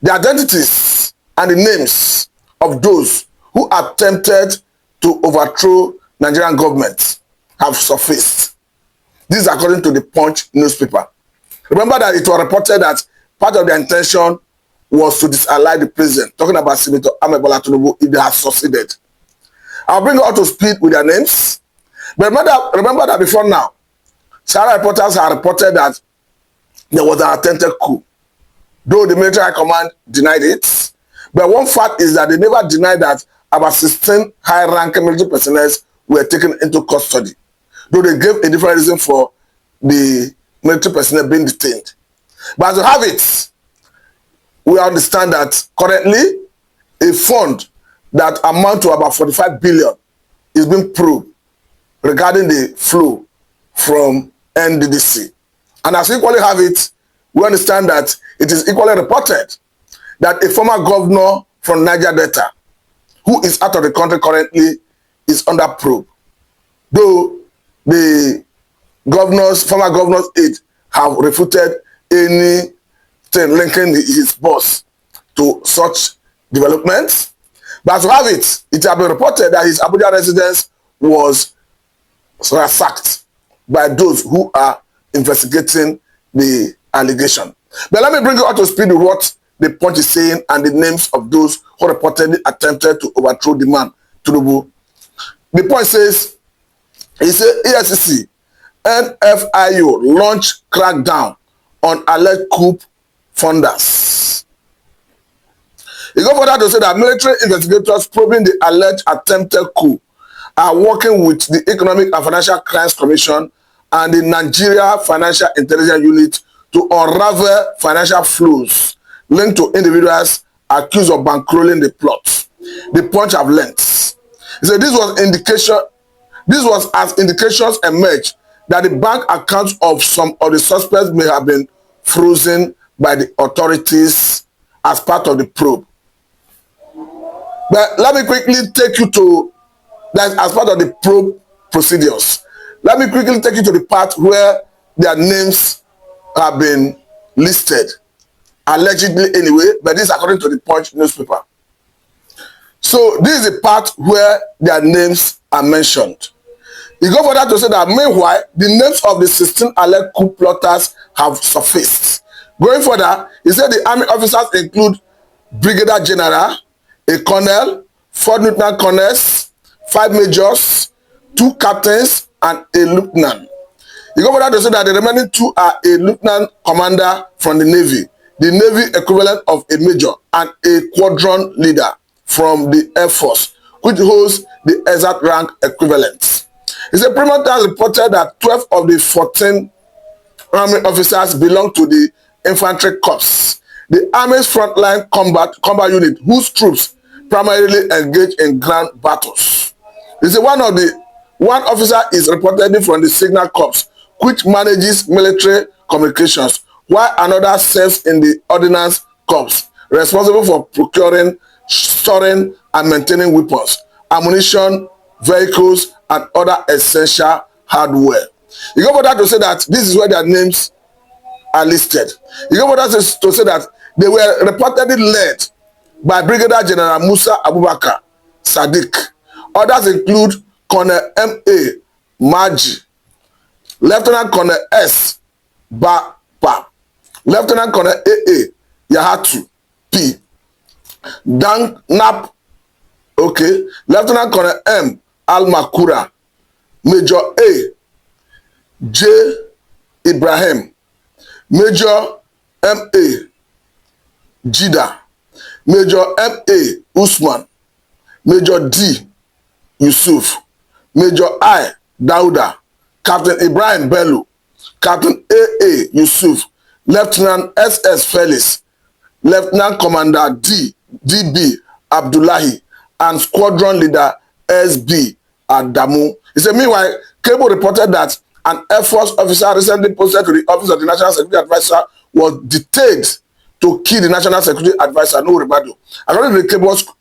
The identities and the names of those who attempted to overthrow Nigerian government have surfaced. This is according to the Punch newspaper. Remember that it was reported that part of their intention was to disally the president, talking about Senator Kpai Tinubu if they had succeeded. I'll bring you up to speed with their names. But remember that before now, Sarah reporters have reported that there was an attempted coup, though the military high command denied it. But one fact is that they never denied that about 16 high-ranking military personnel were taken into custody, though they gave a different reason for the military personnel being detained. But as you have it, we understand that currently a fund that amounts to about 45 billion is being probed regarding the flow from NDDC. And as we equally have it, we understand that it is equally reported that a former governor from Niger Delta, who is out of the country currently, is under probe. Though the former governor's aide have refuted anything linking his boss to such developments. But as we have it, it has been reported that his Abuja residence was sacked by those who are investigating the allegation. But let me bring you up to speed with what the Punch is saying and the names of those who reportedly attempted to overthrow the man, Tinubu. The Punch says, he said EFCC, NFIU launch crackdown on alleged coup funders. He goes further to say that military investigators probing the alleged attempted coup are working with the Economic and Financial Crimes Commission and the Nigeria Financial Intelligence Unit to unravel financial flows linked to individuals accused of bankrolling the plot. The Punch have learnt. He said this was as indications emerged that the bank accounts of some of the suspects may have been frozen by the authorities as part of the probe. But let me quickly take you to that as part of the probe procedures. Let me quickly take you to the part where their names have been listed, allegedly anyway, but this is according to the Punch newspaper. So this is the part where their names are mentioned. You go further to say that meanwhile, the names of the 16 alleged coup plotters have surfaced. Going further, he said the army officers include Brigadier General, a colonel, 4 lieutenant colonels, 5 majors, 2 captains, and a lieutenant. You go further to say that the remaining 2 are a lieutenant commander from the Navy, the Navy equivalent of a major, and a squadron leader from the Air Force, which holds the exact rank equivalent. He said Premier has reported that 12 of the 14 army officers belong to the infantry corps, the army's frontline combat unit, whose troops primarily engage in ground battles. He said one officer is reportedly from the signal corps, which manages military communications, while another serves in the ordnance corps, responsible for procuring, storing, and maintaining weapons, ammunition, vehicles, and other essential hardware. You go further to say that this is where their names are listed. You go further to say that they were reportedly led by Brigadier General Musa Abubakar Sadiq. Others include Colonel M.A. Maji, Lieutenant Colonel S. Bapa, Lieutenant Colonel A.A. Yahatu P. Dan Nap, Lieutenant Colonel M. Al-Makura, Major A. J. Ibrahim, Major M.A. Jida, Major M.A. Usman, Major D. Yusuf, Major I. Dauda, Captain Ibrahim Bello, Captain A.A. Yusuf, Lieutenant S.S. Felix, Lieutenant Commander D.B. Abdullahi, and Squadron Leader S.B. Adamu. He said, meanwhile, Cable reported that an Air Force officer recently posted to the Office of the National Security Advisor was detained to kill the National Security Advisor, No Ribado. According to the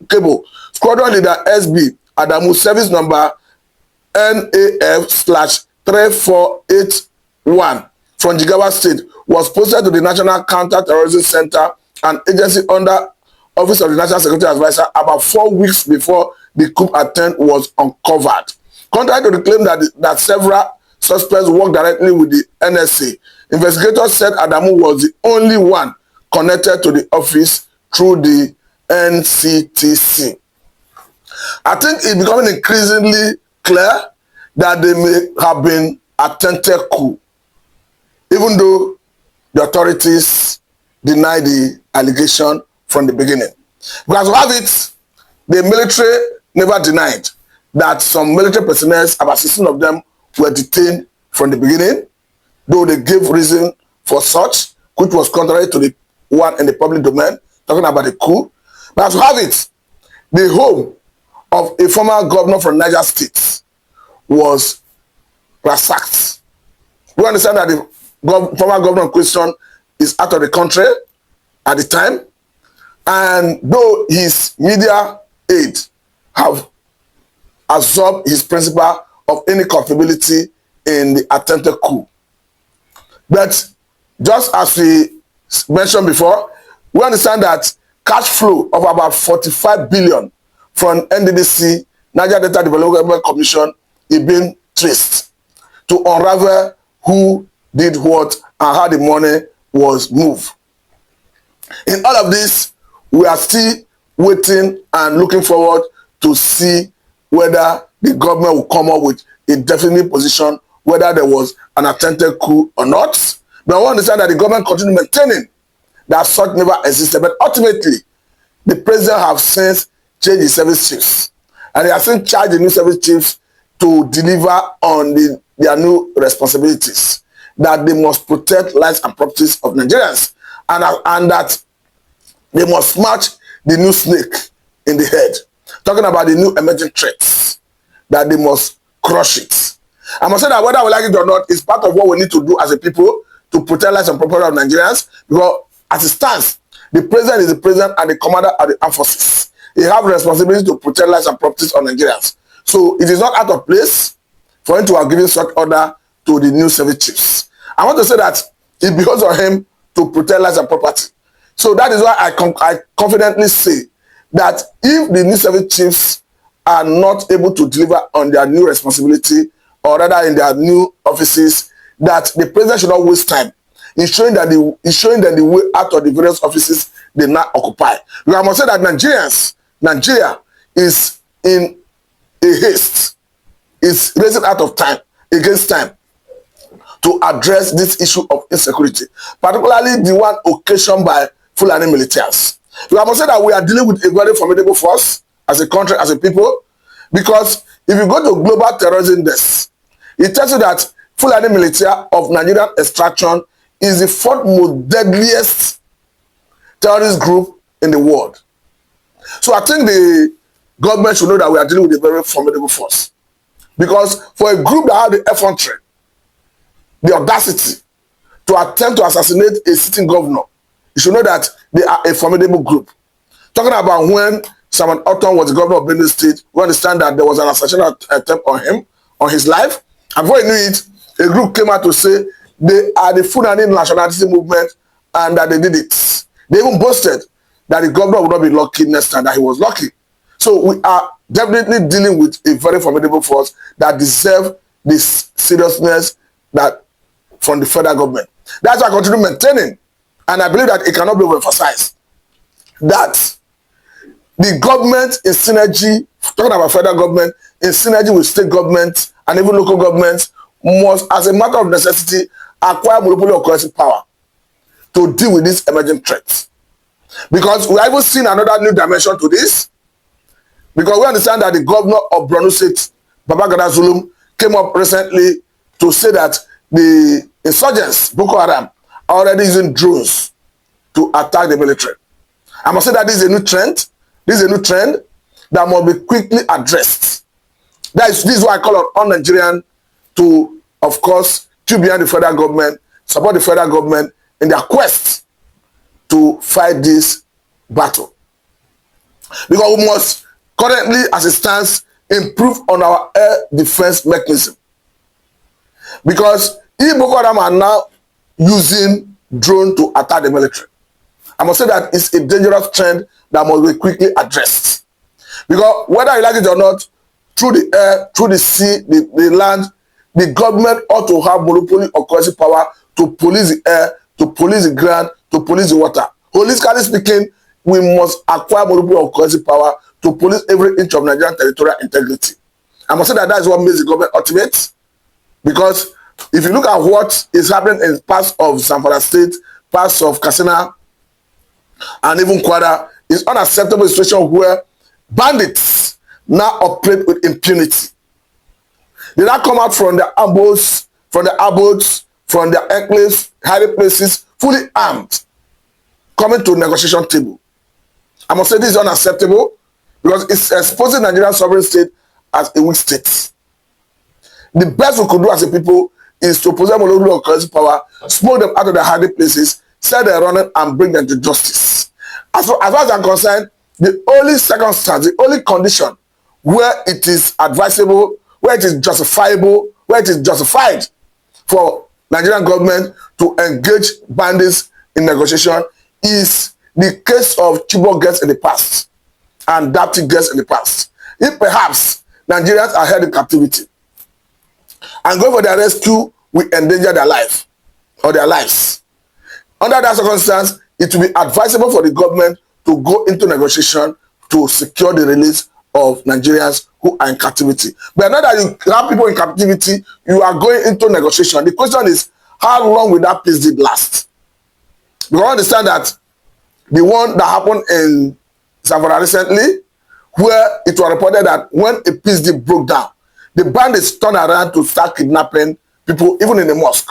Cable, Squadron Leader S.B. Adamu, service number NAF/3481 from Jigawa State, was posted to the National Counter-Terrorism Center an agency under Office of the National Security Advisor about 4 weeks before the coup attempt was uncovered. Contrary to the claim that several suspects worked directly with the NSA, investigators said Adamu was the only one connected to the office through the NCTC. I think it's becoming increasingly clear that they may have been attempted coup, even though the authorities deny the allegation from the beginning. Because we have it, the military never denied that some military personnel, about 16 of them, were detained from the beginning, though they gave reason for such, which was contrary to the one in the public domain, talking about the coup. But as we have it, the home of a former governor from Niger State was ransacked. We understand that the former governor in question is out of the country at the time, and though his media aides have absorbed his principle of any culpability in the attempted coup. But just as we mentioned before, we understand that cash flow of about 45 billion from NDDC, Niger Delta Development Commission, is being traced to unravel who did what and how the money was moved. In all of this, we are still waiting and looking forward to see whether the government will come up with a definite position, whether there was an attempted coup or not. But I understand that the government continues maintaining that such never existed. But ultimately, the president has since changed the service chiefs. And he has since charged the new service chiefs to deliver on their new responsibilities, that they must protect lives and properties of Nigerians, and that they must match the new snake in the head. Talking about the new emerging threats, that they must crush it. I must say that whether we like it or not, it's part of what we need to do as a people to protect lives and property of Nigerians, because as it stands, the president is the president and the commander of the armed forces. He has the responsibility to protect lives and properties of Nigerians. So it is not out of place for him to have given such order to the new service chiefs. I want to say that it behoves on him to protect lives and property. So that is why I confidently say that if the new service chiefs are not able to deliver on their new responsibility, or rather in their new offices, that the president should not waste time in showing them the way out of the various offices they now occupy. Because I must say that Nigeria is in a haste, is racing out of time, against time, to address this issue of insecurity, particularly the one occasioned by Fulani militias. I must say that we are dealing with a very formidable force as a country, as a people, because if you go to Global Terrorism Index, it tells you that Fulani militia of Nigerian extraction is the fourth most deadliest terrorist group in the world. So I think the government should know that we are dealing with a very formidable force. Because for a group that have the effrontery, the audacity to attempt to assassinate a sitting governor, you should know that they are a formidable group. Talking about when Simon Orton was the governor of Benue State, we understand that there was an assassination attempt on him, on his life. And before you knew it, a group came out to say they are the Fulani nationality movement and that they did it. They even boasted that the governor would not be lucky next time, that he was lucky. So we are definitely dealing with a very formidable force that deserves this seriousness that from the federal government. That's why I continue maintaining, and I believe that it cannot be overemphasized, that the government in synergy, talking about federal government, in synergy with state governments and even local governments, must, as a matter of necessity, acquire monopoly of currency power to deal with these emerging threats. Because we have even seen another new dimension to this, because we understand that the governor of Borno State, Babagana Zulum, came up recently to say that the insurgents, Boko Haram, are already using drones to attack the military. I must say that this is a new trend. This is a new trend that must be quickly addressed. This is why I call on all Nigerians to, of course, queue behind the federal government, support the federal government in their quest to fight this battle. Because we must currently, as it stands, improve on our air defense mechanism. Because if Boko Haram are now using drone to attack the military, I must say that it's a dangerous trend that must be quickly addressed. Because whether you like it or not, through the air, through the sea, the land, the government ought to have monopoly or coercive power to police the air, to police the ground, to police the water. Holistically speaking, we must acquire monopoly or coercive power to police every inch of Nigerian territorial integrity. I must say that that is what makes the government ultimate. Because if you look at what is happening in parts of Zamfara State, parts of Katsina, and even Kwara, it's unacceptable situation where bandits now operate with impunity. They now come out from their abodes, from their enclaves, hiding places, fully armed, coming to negotiation table. I must say this is unacceptable because it's exposing Nigerian sovereign state as a weak state. The best we could do as a people is to possess monopoly of coercive power, smoke them out of their hiding places, set them running, and bring them to justice. As far as I'm concerned, the only circumstance, the only condition where it is advisable, where it is justifiable, where it is justified for Nigerian government to engage bandits in negotiation is the case of Chibok girls in the past and Dapti girls in the past. If perhaps Nigerians are held in captivity and going for their rescue will endanger their life or their lives. Under that circumstance, it will be advisable for the government to go into negotiation to secure the release of Nigerians who are in captivity. But now that you have people in captivity, you are going into negotiation. The question is, how long will that peace deal last? You understand that the one that happened in Zamfara recently, where it was reported that when a peace deal broke down, the bandits turned around to start kidnapping people, even in the mosque.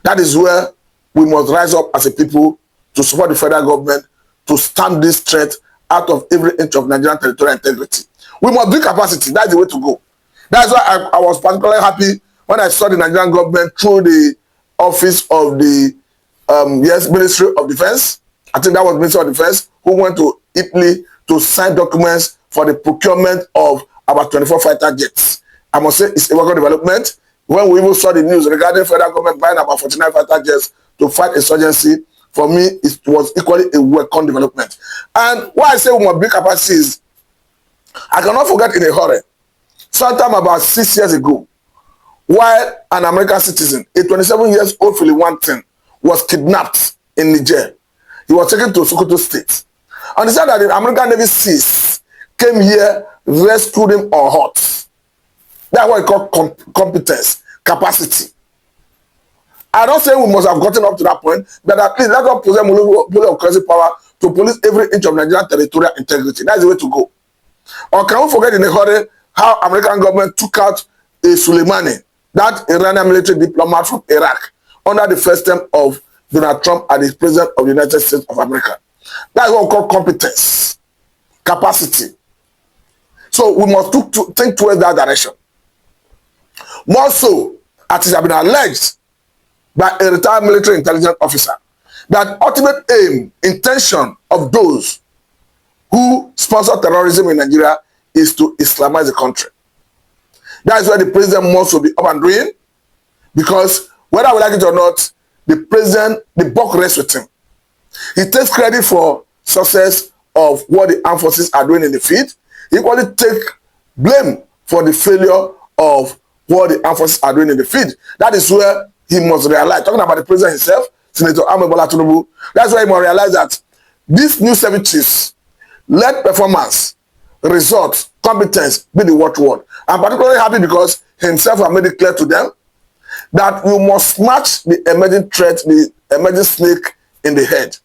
That is where we must rise up as a people to support the federal government to stamp this threat out of every inch of Nigerian territorial integrity. We must build capacity. That's the way to go. That's why I was particularly happy when I saw the Nigerian government through the office of the Ministry of Defense. I think that was Ministry of Defense, who went to Italy to sign documents for the procurement of about 24 fighter jets. I must say it's a welcome development. When we even saw the news regarding federal government buying about 49 fighter jets to fight insurgency, for me, it was equally a welcome development. And why I say we must build capacity is, I cannot forget in a hurry, sometime about 6 years ago, while an American citizen, a 27-year-old Philip Wanton, was kidnapped in Niger. He was taken to Sokoto State. And they said that the American Navy SEALs came here, rescued him on hot. That's what we call competence, capacity. I don't say we must have gotten up to that point, but at least let us possess monopoly of coercive power to police every inch of Nigerian territorial integrity. That's the way to go. Or can we forget in a hurry how American government took out a Soleimani, that Iranian military diplomat from Iraq, under the first term of Donald Trump as the president of the United States of America. That's what we call competence, capacity. So we must think towards that direction. More so, as it has been alleged by a retired military intelligence officer, that ultimate aim, intention of those who sponsor terrorism in Nigeria is to Islamize the country. That is where the president must be up and doing, because whether we like it or not, the president, the buck rests with him. He takes credit for success of what the armed forces are doing in the field. He equally takes blame for the failure of what the armed forces are doing in the field. That is where he must realize, talking about the president himself, Senator Kpai Tinubu, that's why he must realize that these new service chiefs, let performance, results, competence be the watchword. I'm particularly happy because himself has made it clear to them that we must smash the emerging threat, the emerging snake in the head.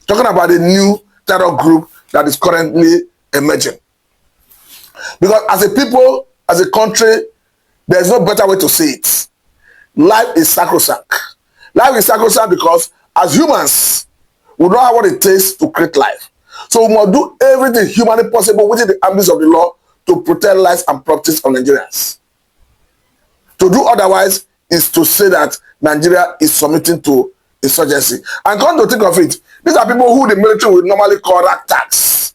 Talking about the new terror group that is currently emerging. Because as a people, as a country, there's no better way to say it. Life is sacrosanct. Life is sacrosanct because as humans, we don't have what it takes to create life. So we must do everything humanly possible within the ambits of the law to protect lives and properties of Nigerians. To do otherwise is to say that Nigeria is submitting to insurgency. And come to think of it, these are people who the military would normally call ragtags,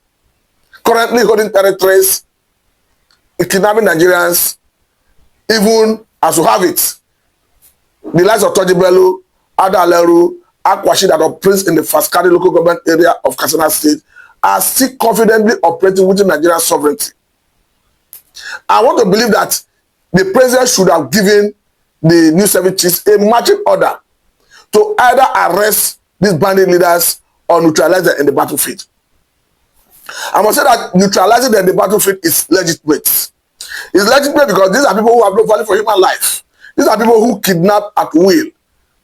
currently holding territories, kidnapping Nigerians, even as we have it. The likes of Toji Bello, Ada Aleru, Akwashi that operates in the Faskari local government area of Katsina State are still confidently operating within Nigerian sovereignty. I want to believe that the president should have given the new service chiefs a marching order to either arrest these bandit leaders or neutralize them in the battlefield. I must say that neutralizing them in the battlefield is legitimate. It's legitimate because these are people who have no value for human life. These are people who kidnap at will,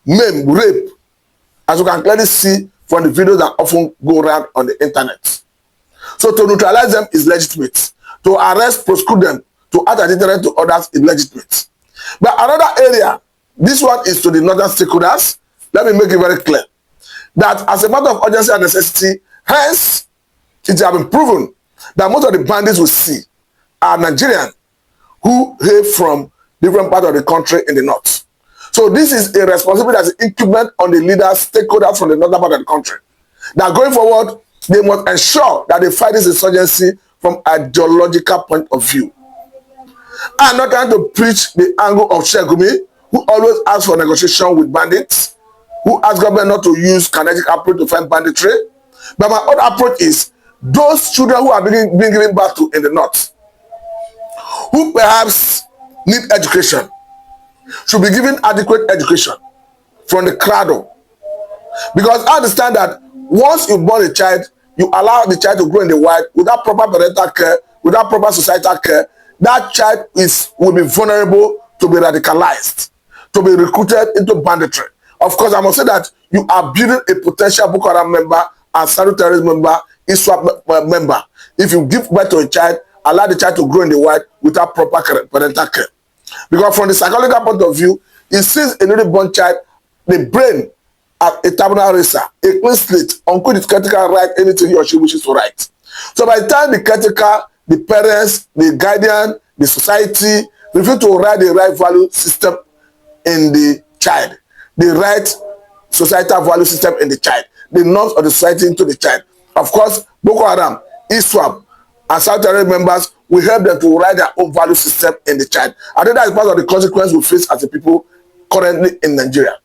maim, rape, as you can clearly see from the videos that often go around on the internet. So to neutralize them is legitimate. To arrest, prosecute them, to add a deterrent to others is legitimate. But another area, this one is to the northern stakeholders. Let me make it very clear that as a matter of urgency and necessity, hence it has been proven that most of the bandits we see are Nigerian who hail from different parts of the country in the north. So this is a responsibility that's incumbent on the leaders, stakeholders from the northern part of the country. That going forward, they must ensure that they fight this insurgency from an ideological point of view. I'm not trying to preach the angle of Shegumi, who always asks for negotiation with bandits, who asks government not to use kinetic approach to fight banditry. But my own approach is those children who are being given birth to in the north, who perhaps need education, should be given adequate education from the cradle. Because I understand that once you born a child, you allow the child to grow in the wild without proper parental care, without proper societal care, that child will be vulnerable to be radicalized, to be recruited into banditry. Of course, I must say that you are building a potential Boko Haram member and Sadu terrorist member, ISWAP member. If you give birth to a child, allow the child to grow in the wild without proper parental care. Because from the psychological point of view, it sees a newly born child, the brain as a terminal racer, a clean slate, uncle is critical write anything he or she wishes to write. So by the time the caretaker, the parents, the guardian, the society refuse to write the right value system in the child, the right societal value system in the child, the norms of the society into the child. Of course, Boko Haram, ISWAP, and South terrorist members will help them to write their own value system in the child. I think that is part of the consequence we face as a people currently in Nigeria.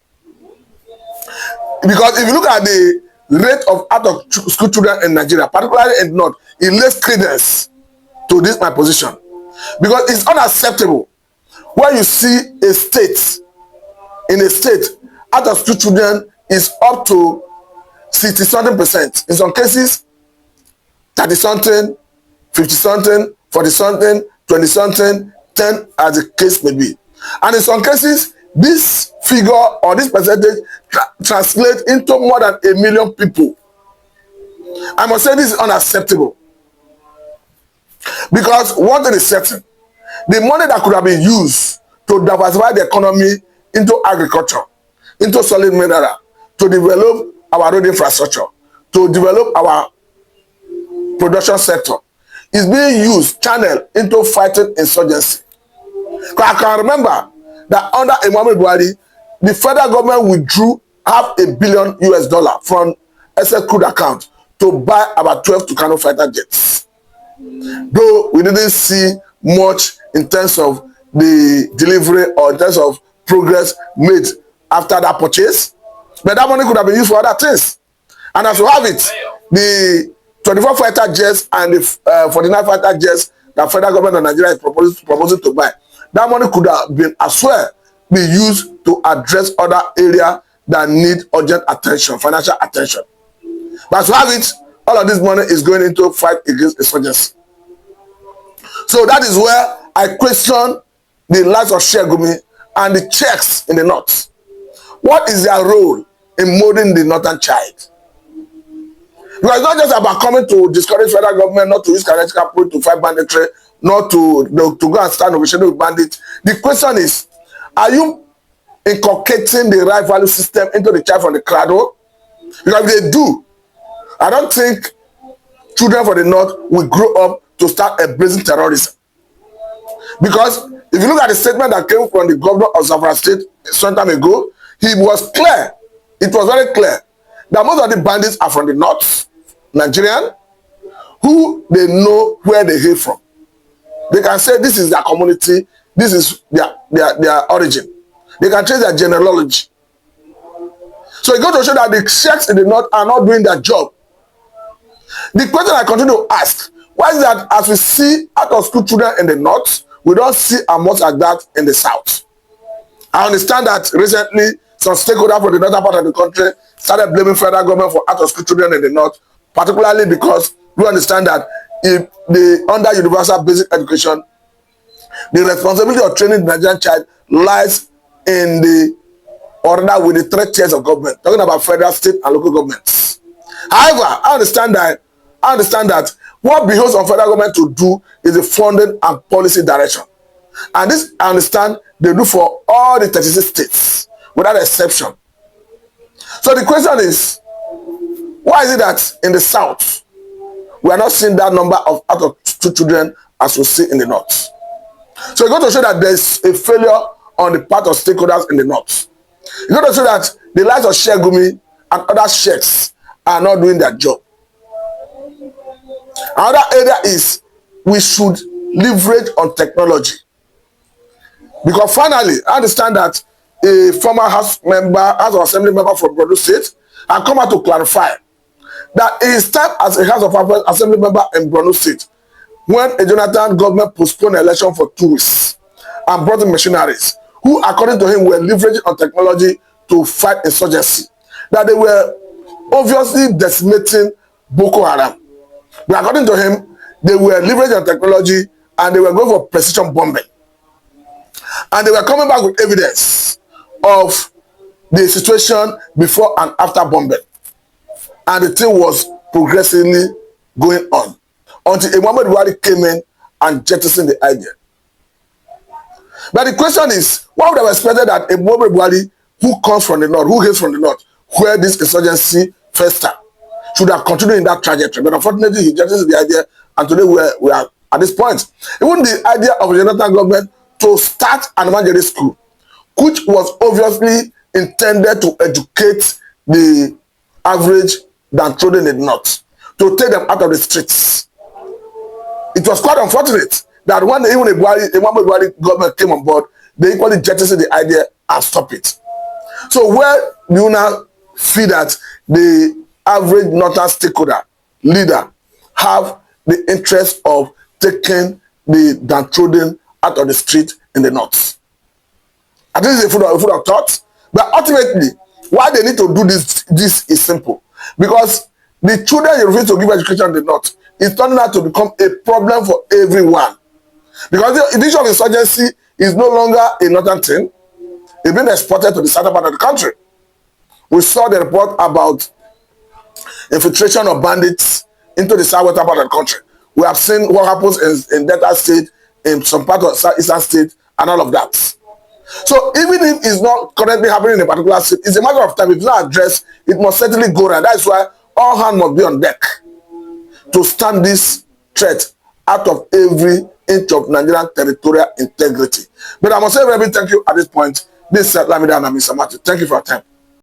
Because if you look at the rate of out-of-school children in Nigeria, particularly in the north, it lays credence to this my position. Because it's unacceptable when you see a state, in a state, out-of-school children is up to 60-something%. In some cases, 30-something, 50-something, 40-something, 20-something, 10 as the case may be. And in some cases, this figure or this percentage translates into more than 1 million people. I must say this is unacceptable. Because one thing is certain, the money that could have been used to diversify the economy into agriculture, into solid mineral, to develop our road infrastructure, to develop our production sector, is being used, channeled into fighting insurgency. Because I can remember that under Muhammadu Buhari, the federal government withdrew $500 million from SS Coup account to buy about 12 Tucano fighter jets. Though we didn't see much in terms of the delivery or in terms of progress made after that purchase, but that money could have been used for other things. And as you have it, the 24 fighter jets and the 49 fighter jets that federal government of Nigeria is proposing to buy, that money could have been as well be used to address other areas that need urgent attention, financial attention. But as you have it, all of this money is going into fight against insurgency. So that is where I question the likes of Shegumi and the Czechs in the north. What is their role in molding the northern child? Because it's not just about coming to discourage federal government not to use kinetic approach to fight banditry, not to go and start negotiating with bandits. The question is, are you inculcating the right value system into the child from the cradle? Because if they do, I don't think children from the north will grow up to start embracing terrorism. Because if you look at the statement that came from the governor of Zamfara State some time ago, he was clear, it was very clear, that most of the bandits are from the north, Nigerian, who they know where they hail from. They can say this is their community, this is their origin. They can trace their genealogy. So it goes to show that the sheikhs in the north are not doing their job. The question I continue to ask, why is that as we see out of school children in the north, we don't see as much like that in the south? I understand that recently some stakeholders from the northern part of the country started blaming federal government for out of school children in the north, particularly because we understand that if the under universal basic education, the responsibility of training the Nigerian child lies in the order with the 3 tiers of government, talking about federal, state, and local governments. However, I understand that what behoves on federal government to do is the funding and policy direction. And this, I understand, they do for all the 36 states, without exception. So the question is, why is it that in the south, we are not seeing that number of out of school children as we see in the north? So it's going to show that there's a failure on the part of stakeholders in the north. It's going to show that the likes of Sheikh Gumi and other sheikhs are not doing their job. Another area is we should leverage on technology. Because finally, I understand that a former House of Assembly member from Borno State has come out to clarify that it is time as a House of Assembly member in Borno State, when a Jonathan government postponed the election for 2 weeks and brought in machineries, who according to him were leveraging on technology to fight insurgency, that they were obviously decimating Boko Haram. But according to him, they were leveraging on technology and they were going for precision bombing. And they were coming back with evidence of the situation before and after bombing. And the thing was progressively going on until a Muhammad Buhari came in and jettisoned the idea. But the question is, why would I have expected that a Muhammad Buhari who comes from the north, who hails from the north, where this insurgency festered, should have continued in that trajectory? But unfortunately, he jettisoned the idea, and today we are at this point. Even the idea of the Jonathan government to start an evangelist school, which was obviously intended to educate the average downtrodden in the north, to take them out of the streets. It was quite unfortunate that when even a Buhari government came on board, they equally jettisoned the idea and stopped it. So where do you now feel that the average northern stakeholder leader have the interest of taking the downtrodden out of the street in the north? I think it's a food of thought. But ultimately, why they need to do this is simple. Because the children you refuse to give education in the north is turning out to become a problem for everyone. Because the issue of insurgency is no longer a northern thing. It's been exported to the southern part of the country. We saw the report about infiltration of bandits into the southwestern part of the country. We have seen what happens in Delta State, in some part of Southeastern State, and all of that. So even if it's not currently happening in a particular state, it's a matter of time. If it's not addressed, it must certainly go around. That's why all hands must be on deck to stand this threat out of every inch of Nigerian territorial integrity. But I must say very big thank you at this point. This is Lamida and Mr. Matthew. Thank you for your time.